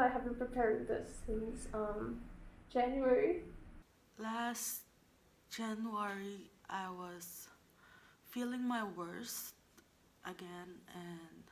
have been preparing this since January. Last January, I was feeling my worst again, and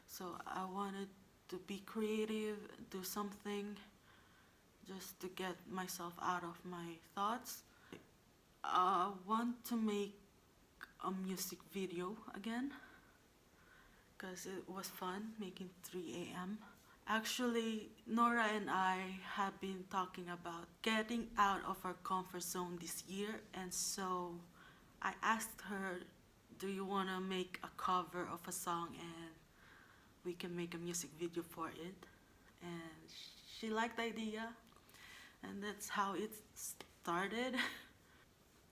so I wanted to be creative, do something just to get myself out of my thoughts. I want to make a music video again because it was fun making 3 a.m. Actually, Nora and I have been talking about getting out of our comfort zone this year, and so I asked her, do you want to make a cover of a song and we can make a music video for it? And she liked the idea, and that's how it started.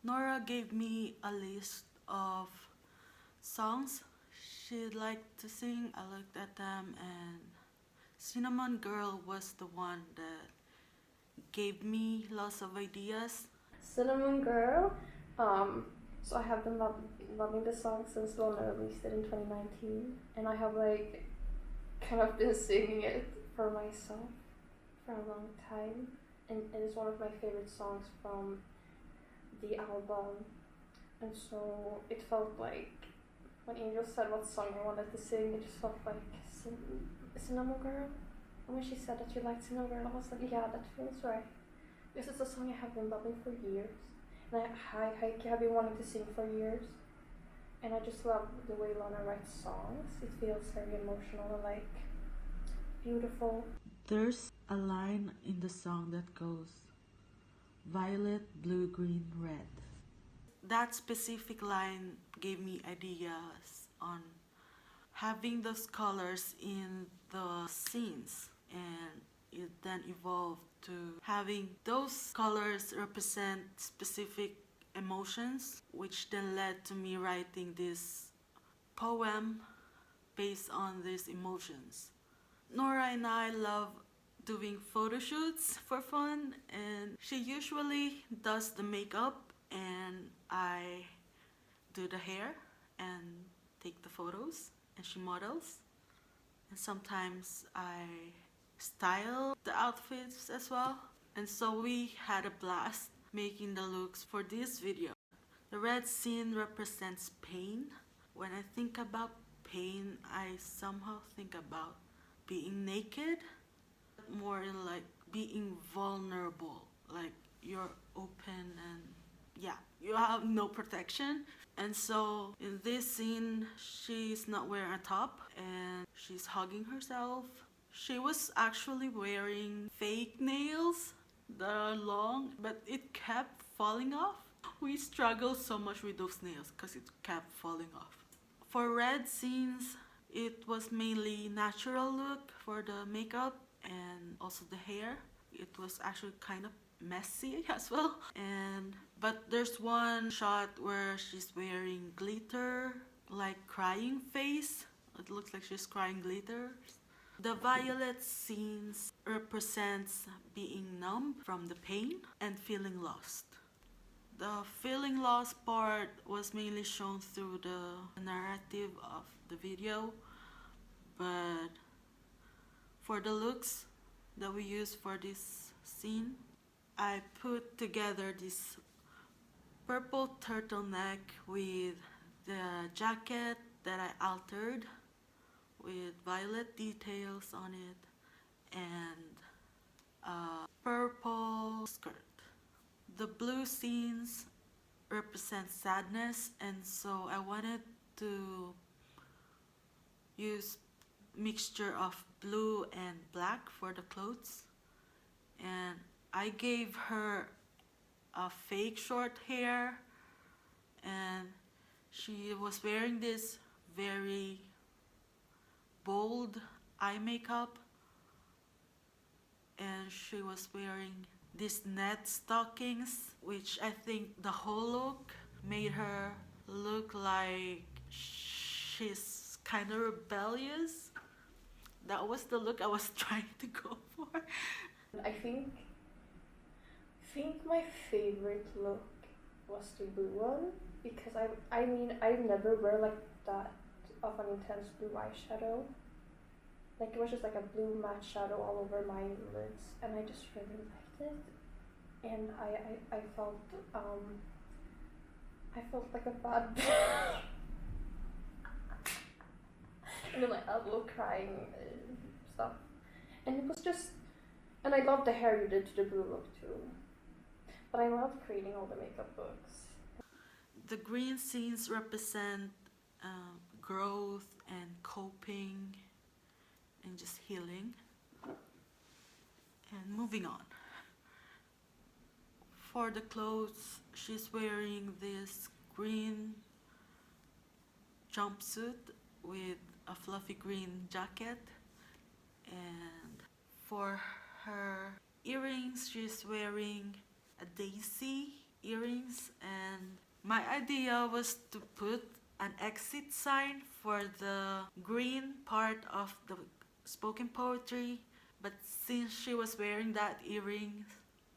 Nora gave me a list of songs she'd like to sing. I looked at them, and Cinnamon Girl was the one that gave me lots of ideas. Cinnamon Girl. So I have been loving this song since Lona released it in 2019, and I have like kind of been singing it for myself for a long time, and it is one of my favorite songs from the album. And so it felt like when Angel said what song I wanted to sing, it just felt like Cinnamon Girl. And when she said that she liked Cinnamon Girl, I was like, yeah, that feels right. This is a song I have been loving for years, and I have been wanting to sing for years. And I just love the way Lana writes songs. It feels very emotional and like beautiful. There's a line in the song that goes, violet, blue, green, red. That specific line gave me ideas on having those colors in the scenes, and it then evolved to having those colors represent specific emotions, which then led to me writing this poem based on these emotions. Nora and I love doing photo shoots for fun, and she usually does the makeup and I do the hair and take the photos, and she models, and sometimes I style the outfits as well. And so we had a blast making the looks for this video. The red scene represents pain. When I think about pain, I somehow think about being naked, more in like being vulnerable, like you're open and yeah, you have no protection. And so in this scene, she's not wearing a top and she's hugging herself. She was actually wearing fake nails that are long, but it kept falling off. We struggled so much with those nails because it kept falling off. For red scenes, it was mainly natural look for the makeup and also the hair. It was actually kind of messy as well, but there's one shot where she's wearing glitter, like crying face. It looks like she's crying glitter. The violet scenes represents being numb from the pain and feeling lost. The feeling lost part was mainly shown through the narrative of the video, but for the looks that we used for this scene, I put together this purple turtleneck with the jacket that I altered with violet details on it and a purple skirt. The blue scenes represent sadness, and so I wanted to use mixture of blue and black for the clothes, and I gave her a fake short hair, and she was wearing this very bold eye makeup, and she was wearing these net stockings, which I think the whole look made her look like she's kind of rebellious. That was the look I was trying to go for. I think my favorite look was the blue one, because I mean I never wear like that of an intense blue eyeshadow, Like it was just like a blue matte shadow all over my lids, and I just really liked it. And I felt like a bad and then like a little crying stuff. And it was just, and I loved the hair you did to the blue look too. But I loved creating all the makeup looks. The green scenes represent growth and coping and just healing. And moving on. For the clothes, she's wearing this green jumpsuit with a fluffy green jacket. And for her earrings, she's wearing a daisy earrings, and my idea was to put an exit sign for the green part of the spoken poetry, but since she was wearing that earrings,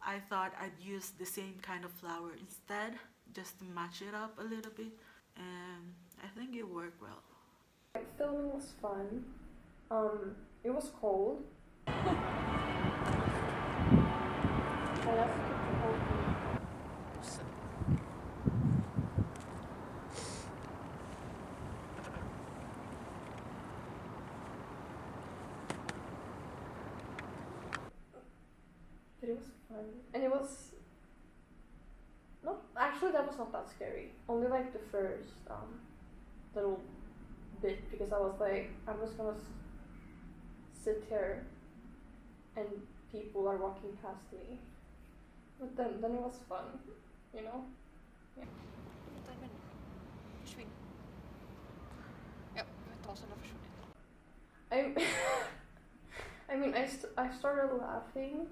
I thought I'd use the same kind of flower instead, just to match it up a little bit, and I think it worked well. Filming was fun. It was cold. But it was fun. And it was not actually that was not that scary. Only like the first little bit, because I was like, I'm just gonna sit here and people are walking past me. But then it was fun, you know? Yeah. Försvinn. Ja, ta så den har försvunnit. I mean, I started laughing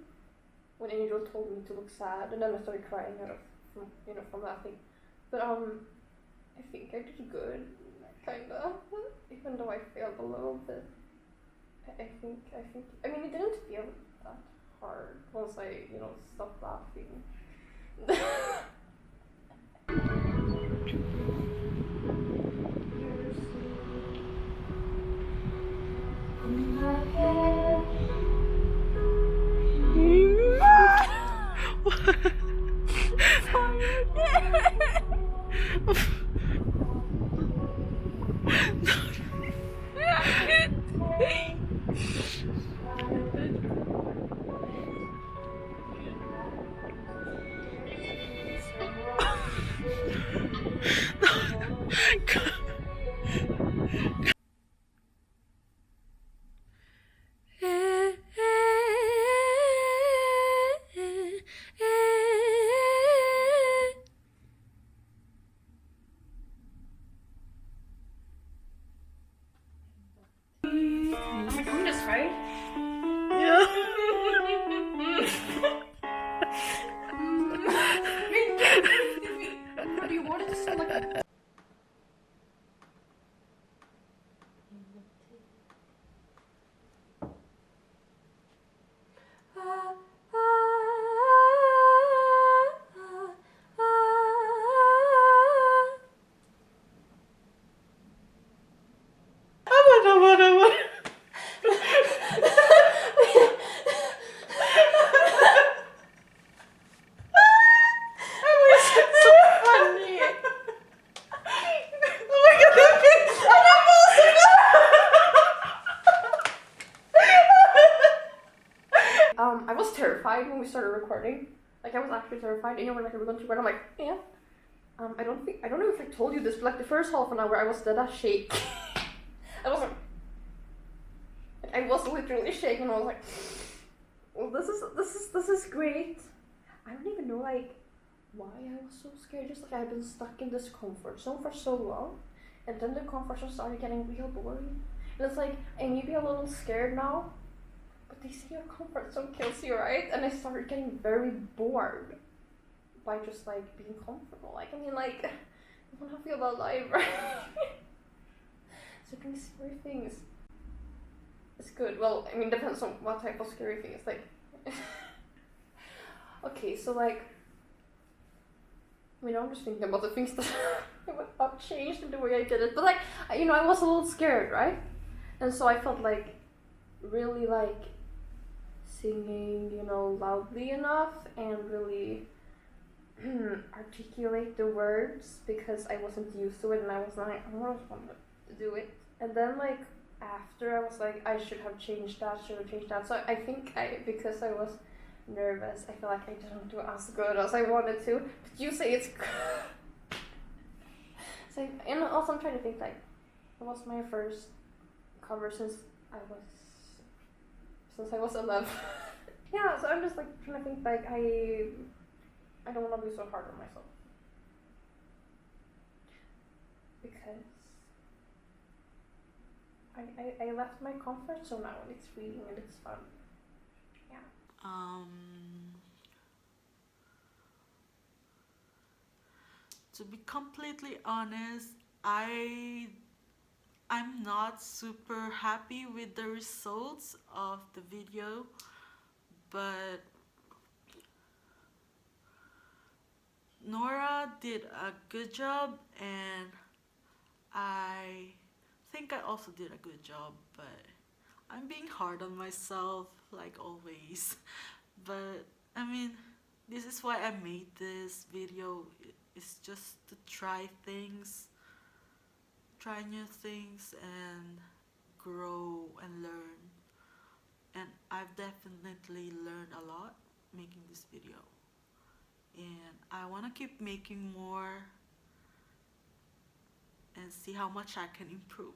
when Angel told me to look sad, and then I started crying from laughing. But I think I did good, kinda, even though I failed a little bit. I think. I mean, it didn't feel that hard once I, stopped laughing. I'm doing this, right? Yeah. Do you want it to sound like a... I was terrified when we started recording. Like, I was actually terrified. And you were like, "Are we going to record?" I'm like, "Yeah." I don't know if I told you this, but like the first half an hour, I was dead as shake. I was literally shaking. I was like, "Well, this is great." I don't even know like why I was so scared. Just like I've been stuck in this comfort zone for so long, and then the comfort zone started getting real boring. And it's like I may be a little scared now, but they say your comfort zone kills you, right? And I started getting very bored by just like being comfortable. Like, I mean, like, I want to feel alive, right? So doing scary things is good. Well, I mean, depends on what type of scary thing. It's like, okay, so like, I mean, I'm just thinking about the things that would have changed in the way I did it. But like, I was a little scared, right? And so I felt like really like singing, you know, loudly enough and really articulate the words because I wasn't used to it and I was like, I don't want to do it. And then like after I was like, I should have changed that. So I think because I was nervous, I feel like I didn't do as good as I wanted to. But you say it's good. So, and also I'm trying to think like, it was my first cover since I was 11. Yeah, so I'm just like trying to think like I don't want to be so hard on myself because I left my comfort zone now and it's reading and it's fun. Yeah. To be completely honest, I'm not super happy with the results of the video, but Nora did a good job and I think I also did a good job, but I'm being hard on myself like always. But I mean, this is why I made this video. It's just to try new things and grow and learn. And I've definitely learned a lot making this video. And I want to keep making more and see how much I can improve.